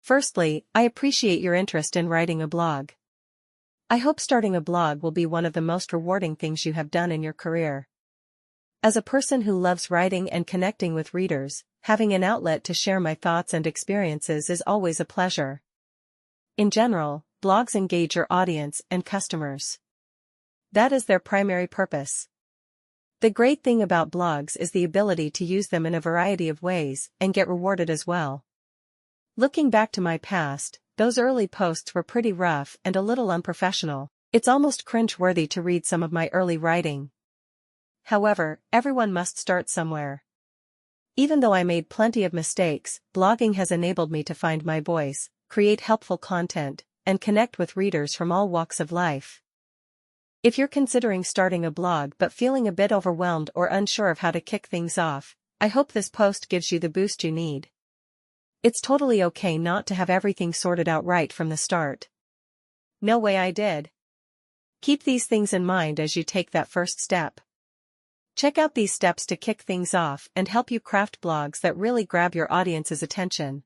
Firstly, I appreciate your interest in writing a blog. I hope starting a blog will be one of the most rewarding things you have done in your career. As a person who loves writing and connecting with readers, having an outlet to share my thoughts and experiences is always a pleasure. In general, blogs engage your audience and customers. That is their primary purpose. The great thing about blogs is the ability to use them in a variety of ways and get rewarded as well. Looking back to my past, those early posts were pretty rough and a little unprofessional. It's almost cringe-worthy to read some of my early writing. However, everyone must start somewhere. Even though I made plenty of mistakes, blogging has enabled me to find my voice, create helpful content, and connect with readers from all walks of life. If you're considering starting a blog but feeling a bit overwhelmed or unsure of how to kick things off, I hope this post gives you the boost you need. It's totally okay not to have everything sorted out right from the start. No way I did. Keep these things in mind as you take that first step. Check out these steps to kick things off and help you craft blogs that really grab your audience's attention.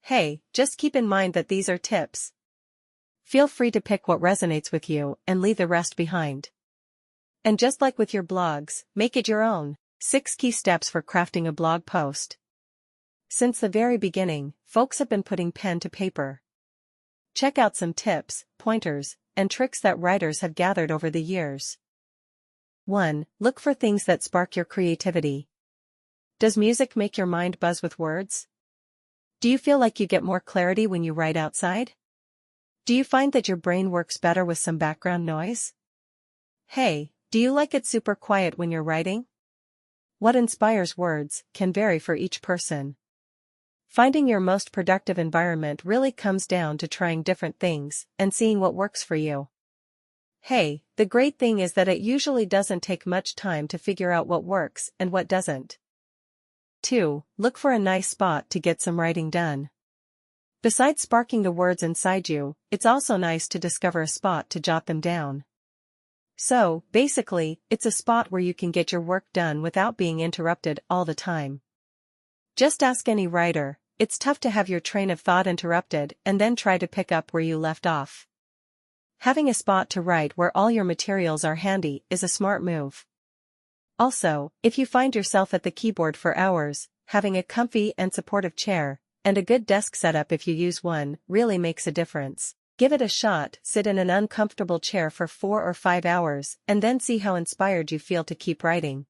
Hey, just keep in mind that these are tips. Feel free to pick what resonates with you and leave the rest behind. And just like with your blogs, make it your own. 6 key steps for crafting a blog post. Since the very beginning, folks have been putting pen to paper. Check out some tips, pointers, and tricks that writers have gathered over the years. 1. Look for things that spark your creativity. Does music make your mind buzz with words? Do you feel like you get more clarity when you write outside? Do you find that your brain works better with some background noise? Hey, do you like it super quiet when you're writing? What inspires words can vary for each person. Finding your most productive environment really comes down to trying different things and seeing what works for you. Hey, the great thing is that it usually doesn't take much time to figure out what works and what doesn't. 2. Look for a nice spot to get some writing done. Besides sparking the words inside you, it's also nice to discover a spot to jot them down. So, basically, it's a spot where you can get your work done without being interrupted all the time. Just ask any writer, it's tough to have your train of thought interrupted and then try to pick up where you left off. Having a spot to write where all your materials are handy is a smart move. Also, if you find yourself at the keyboard for hours, having a comfy and supportive chair, and a good desk setup if you use one, really makes a difference. Give it a shot, sit in an uncomfortable chair for 4 or 5 hours, and then see how inspired you feel to keep writing.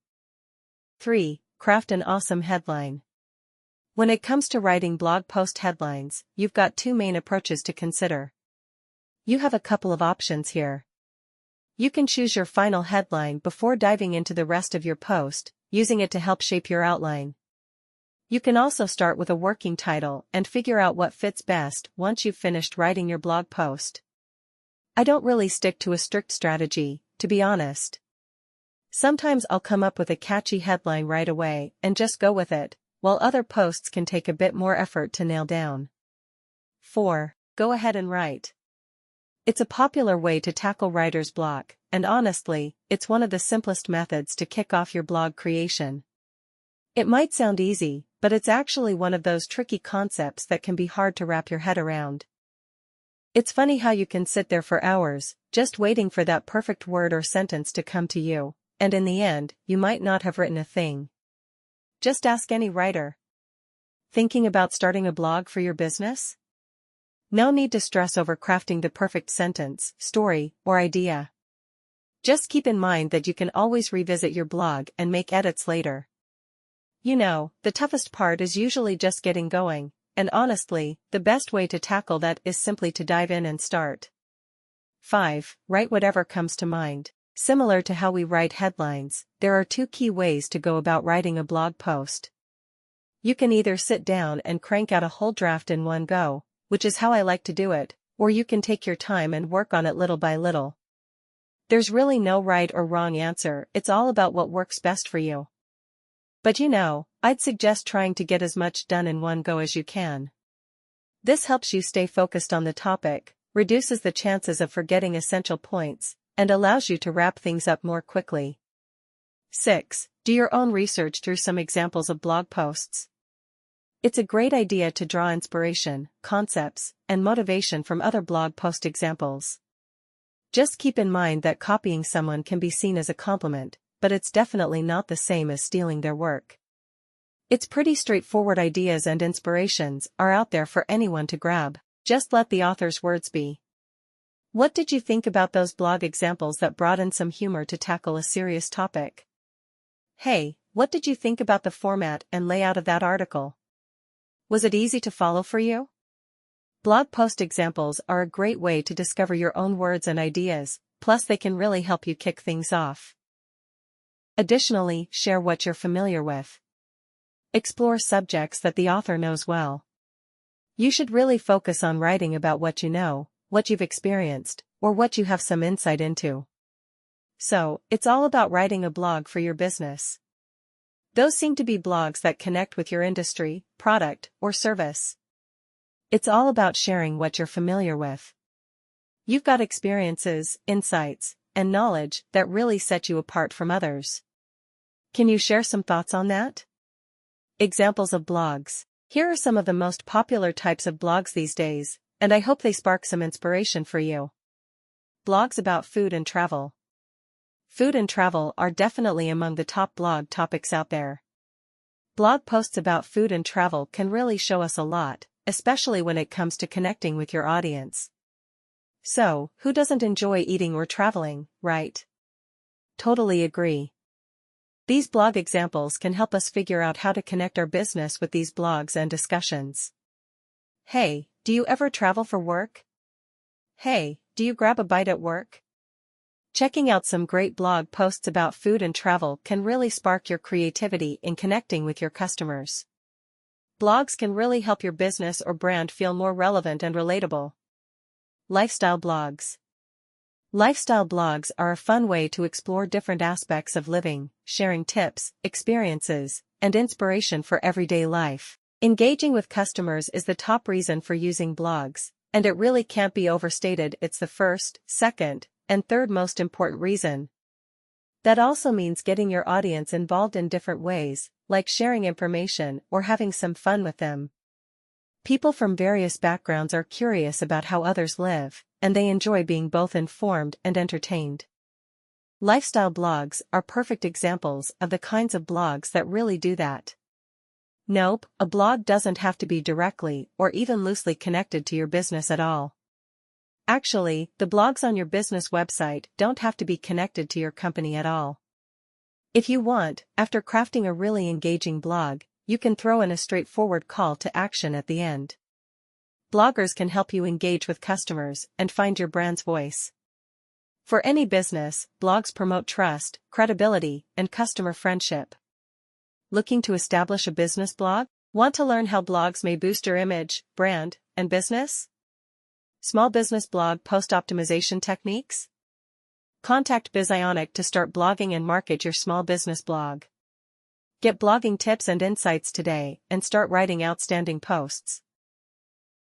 3. Craft an awesome headline. When it comes to writing blog post headlines, you've got 2 main approaches to consider. You have a couple of options here. You can choose your final headline before diving into the rest of your post, using it to help shape your outline. You can also start with a working title and figure out what fits best once you've finished writing your blog post. I don't really stick to a strict strategy, to be honest. Sometimes I'll come up with a catchy headline right away and just go with it, while other posts can take a bit more effort to nail down. 4. Go ahead and write. It's a popular way to tackle writer's block, and honestly, it's one of the simplest methods to kick off your blog creation. It might sound easy, but it's actually one of those tricky concepts that can be hard to wrap your head around. It's funny how you can sit there for hours, just waiting for that perfect word or sentence to come to you, and in the end, you might not have written a thing. Just ask any writer. Thinking about starting a blog for your business? No need to stress over crafting the perfect sentence, story, or idea. Just keep in mind that you can always revisit your blog and make edits later. You know, the toughest part is usually just getting going, and honestly, the best way to tackle that is simply to dive in and start. 5. Write whatever comes to mind. Similar to how we write headlines, there are 2 key ways to go about writing a blog post. You can either sit down and crank out a whole draft in one go, which is how I like to do it, or you can take your time and work on it little by little. There's really no right or wrong answer, it's all about what works best for you. But you know, I'd suggest trying to get as much done in one go as you can. This helps you stay focused on the topic, reduces the chances of forgetting essential points, and allows you to wrap things up more quickly. 6. Do your own research through some examples of blog posts. It's a great idea to draw inspiration, concepts, and motivation from other blog post examples. Just keep in mind that copying someone can be seen as a compliment, but it's definitely not the same as stealing their work. It's pretty straightforward. Ideas and inspirations are out there for anyone to grab. Just let the author's words be. What did you think about those blog examples that brought in some humor to tackle a serious topic? Hey, what did you think about the format and layout of that article? Was it easy to follow for you? Blog post examples are a great way to discover your own words and ideas, plus they can really help you kick things off. Additionally, share what you're familiar with. Explore subjects that the author knows well. You should really focus on writing about what you know, what you've experienced, or what you have some insight into. So, it's all about writing a blog for your business. Those seem to be blogs that connect with your industry, product, or service. It's all about sharing what you're familiar with. You've got experiences, insights, and knowledge that really set you apart from others. Can you share some thoughts on that? Examples of blogs. Here are some of the most popular types of blogs these days, and I hope they spark some inspiration for you. Blogs about food and travel. Food and travel are definitely among the top blog topics out there. Blog posts about food and travel can really show us a lot, especially when it comes to connecting with your audience. So, who doesn't enjoy eating or traveling, right? Totally agree. These blog examples can help us figure out how to connect our business with these blogs and discussions. Hey, do you ever travel for work? Hey, do you grab a bite at work? Checking out some great blog posts about food and travel can really spark your creativity in connecting with your customers. Blogs can really help your business or brand feel more relevant and relatable. Lifestyle blogs. Lifestyle blogs are a fun way to explore different aspects of living, sharing tips, experiences, and inspiration for everyday life. Engaging with customers is the top reason for using blogs, and it really can't be overstated. It's the first, second, and third most important reason. That also means getting your audience involved in different ways, like sharing information or having some fun with them. People from various backgrounds are curious about how others live, and they enjoy being both informed and entertained. Lifestyle blogs are perfect examples of the kinds of blogs that really do that. Nope, a blog doesn't have to be directly or even loosely connected to your business at all. Actually, the blogs on your business website don't have to be connected to your company at all. If you want, after crafting a really engaging blog, you can throw in a straightforward call to action at the end. Bloggers can help you engage with customers and find your brand's voice. For any business, blogs promote trust, credibility, and customer friendship. Looking to establish a business blog? Want to learn how blogs may boost your image, brand, and business? Small business blog post optimization techniques? Contact Bizionic to start blogging and market your small business blog. Get blogging tips and insights today and start writing outstanding posts.